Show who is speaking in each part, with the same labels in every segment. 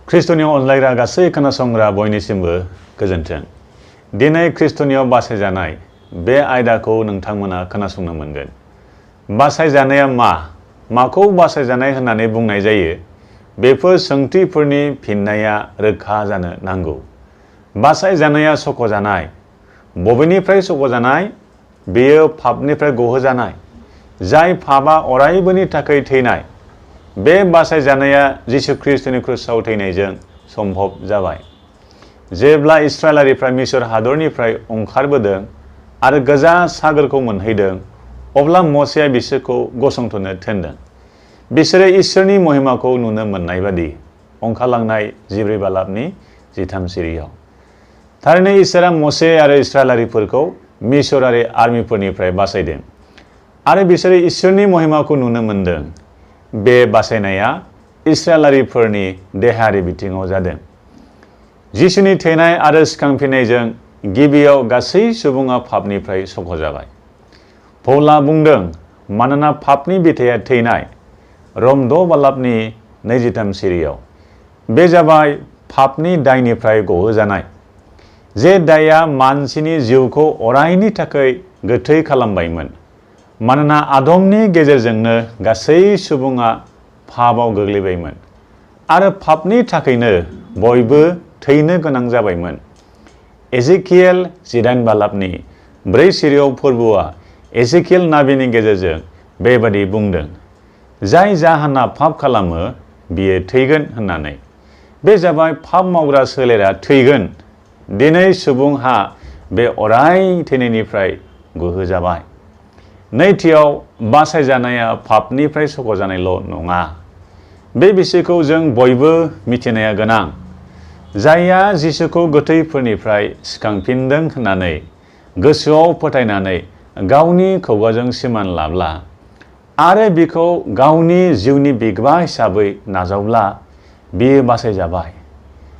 Speaker 1: ख्रिस्ट'नियाव अनलायग्रा गासै खोनासंग्रा बयनिसिमबो गोजोन्थों। दिनै ख्रिस्ट'नियाव बासायजानाय बे आयदाखौ नोंथांमोना खोनासंनो मोनगोन। बासायजानाया मा? माखौ बासायजानाय होननानै बुंनाय जायो? बेफोर सोंथिफोरनि फिननाया रोखा जानो नांगौ। बासायजानाया सख'जानाय। बबेनिफ्राय सख'जानाय? बेयो पापनिफ्राय गहोजानाय। जाय पापआ अरायबोनि थाखाय थैनाय। बे बासायजानाया जिसु ख्रिस्ट'नि क्रुसाव थैनायजों सम्भब जाबाय। जेब्ला इस्राएलारिफ्रा मिसर हादरनिफ्राय ओंखारबोदों आरो गोजा सागरखौ मोनहैदों, अब्ला मसेया बिसोरखौ गसंथनो थिनदों। बिसोरो इसोरनि महिमाखौ नुनो मोननाय बादि ओंखारलांनाय 14 बालाबनि 13 सिरियाव। थारैनो इसोरा मसे आरो इस्राएलारिफोरखौ मिसरारि आर्मिफोरनिफ्राय बासायदों आरो बिसोरो इसोरनि महिमाखौ नुनो मोनदों। बे बासायनाया इस्राएलारिफोरनि देहायारि बिथिङाव जादों। जिसुनि थैनाय आरो सिखांफिननायजों गिबियाव गासै सुबुङा पापनिफ्राय सख'जाबाय। पौला बुंदों, मानोना पापनि बिथाया थैनाय। रम 6 बालाबनि 23 सिरियाव। बे जाबाय पापनि दायनिफ्राय गहोजानाय। जे दायआ मानसिनि जिउखौ अरायनि थाखाय गोथै खालामबायमोन। मानोना आदमनि गेजेरजोंनो गासै सुबुङा पापआव गोग्लैबायमोन आरो पापनि थाखायनो बयबो थैनो गोनां जाबायमोन। एजेकियेल 18 बालाबनि 4 सिरियाव फोरबुआ एजेकियेल नाबिनि गेजेरजों बेबादि बुंदों, जाय जाहाना पाप खालामो बियो थैगोन होननानै। बे जाबाय पाप मावग्रा सोलेरा थैगोन। दिनै सुबुंहा बे अराय थैनायनिफ्राय गहोजाबाय। नैथियाव, बासायजानाया पापनिफ्राय सख'जानायल' नङा। बे बिसयखौ जों बयबो मिथिनाया गोनां। जायहा जिसुखौ गोथैफोरनिफ्राय सिखांफिनदों होननानै गोसोआव फोथायनानै गावनि खुगाजों सिमान लाब्ला आरो बिखौ गावनि जिउनि बिगोमा हिसाबै नाजावब्ला बियो बासायजाबाय।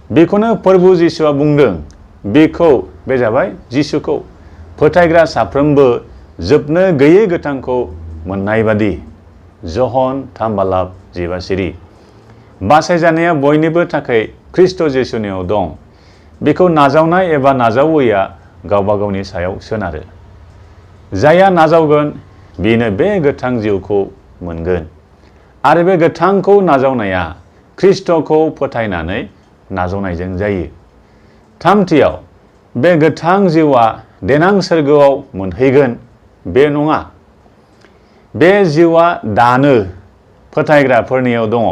Speaker 1: बेखौनो फोरबु जिसुआ बुंदों। बेखौ, बे जाबाय जिसुखौ फोथायग्रा साफ्रोमबो जोबनो गैयै गोथांखौ मोननाय बादि। जहन 3 बालाब 15 सिरि। बासायजानाया बयनिबो थाखाय ख्रिस्ट' जिसुनियाव दं। बेखौ नाजावनाय एबा नाजावैया गावबा गावनि सायाव सोनारो। जायहा नाजावगोन बेनो बे गोथां जिउखौ मोनगोन। आरो बे गोथांखौ नाजावनाया ख्रिस्ट'खौ फोथायनानै नाजावनायजों जायो। थामथियाव, बे गोथां जिउआ देनां सोरगोआव मोनहैगोन बे नङा। बे जिउआ दानो फोथायग्राफोरनियाव दङ।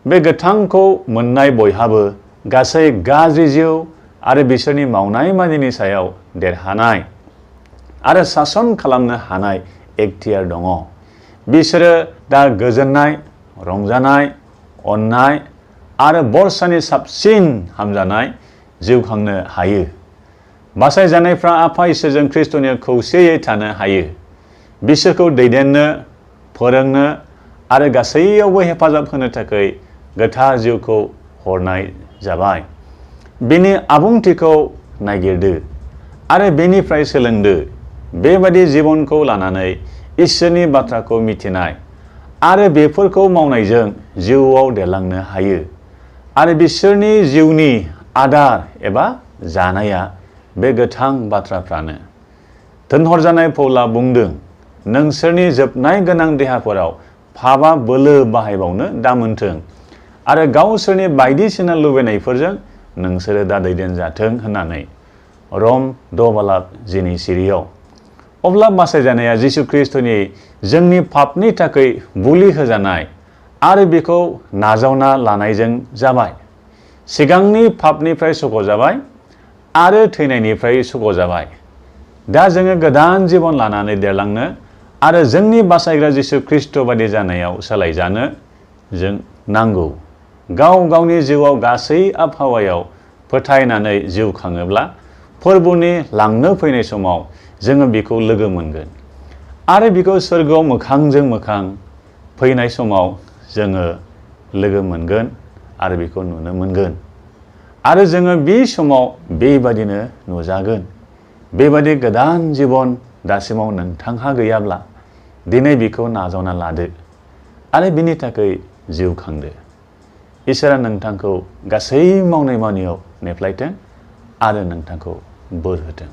Speaker 1: बे गोथांखौ मोननाय बयहाबो गासै गाज्रि जिउ आरो बिसोरनि मावनाय मानिनि सायाव देरहानाय आरो सासन खालामनो हानाय एखतियार दङ। बिसोरो दा गोजोननाय, रंजानाय, अननाय आरो बरसानि साबसिन हामजानाय जिउ खांनो हायो। बासायजानायफ्रा आफा इसोरजों ख्रिस्ट'नियाव खौसेयै थानो हायो। बिसोरखौ दैदेननो, फोरोंनो आरो गासैयावबो हेफाजाब होनो थाखाय गोथार जिउखौ हरनाय जाबाय। बेनि आबुंथिखौ नागिरदो आरो बेनिफ्राय सोलोंदो। बेबादि जिबनखौ लानानै इसोरनि बाथ्राखौ मिथिनाय आरो बेफोरखौ मावनायजों जिउआव देरलांनो हायो। आरो बिसोरनि जिउनि आदार एबा जानाया बे गोथां बाथ्राफ्रानो। दोनहरजानाय पौला बुंदों, नोंसोरनि जोबनाय गोनां देहाफोराव पापआ बोलो बाहायबावनो दामोनथों आरो गावसोरनि बायदिसिना लुबैनायफोरजों नोंसोरो दा दैदेनजाथों होननानै। रम 6 बालाब 12 सिरियाव। अब्ला बासायजानाया जिसु ख्रिस्ट'नि जोंनि पापनि थाखाय बुलि होजानाय आरो बेखौ नाजावना लानायजों जाबाय। सिगांनि पापनिफ्राय सख'जाबाय आरो थैनायनिफ्राय सख'जाबाय। दा जोङो गोदान जिबन लानानै देरलांनो आरो जोंनि बासायग्रा जिसु ख्रिस्ट' बादि जानायाव सोलायजानो जों नांगौ। गाव गावनि जिउआव गासै आबहावायाव फोथायनानै जिउ खाङोब्ला फोरबुनि लांनो फैनाय समाव जोङो बिखौ लोगो मोनगोन आरो बिखौ सोरगोआव मोखांजों मोखां फैनाय समाव जोङो लोगो मोनगोन आरो बिखौ नुनो मोनगोन। आरो जोङो बे समाव बेबादिनो नुजागोन। बेबादि गोदान जिबन दासिमाव नोंथांहा गैयाब्ला दिनै बिखौ नाजावना लादो आरो बिनि थाखाय जिउ खांदो। इसोरा नोंथांखौ गासै मावनाय मावनायाव नेफ्लायथों आरो नोंथांखौ बोर होथों।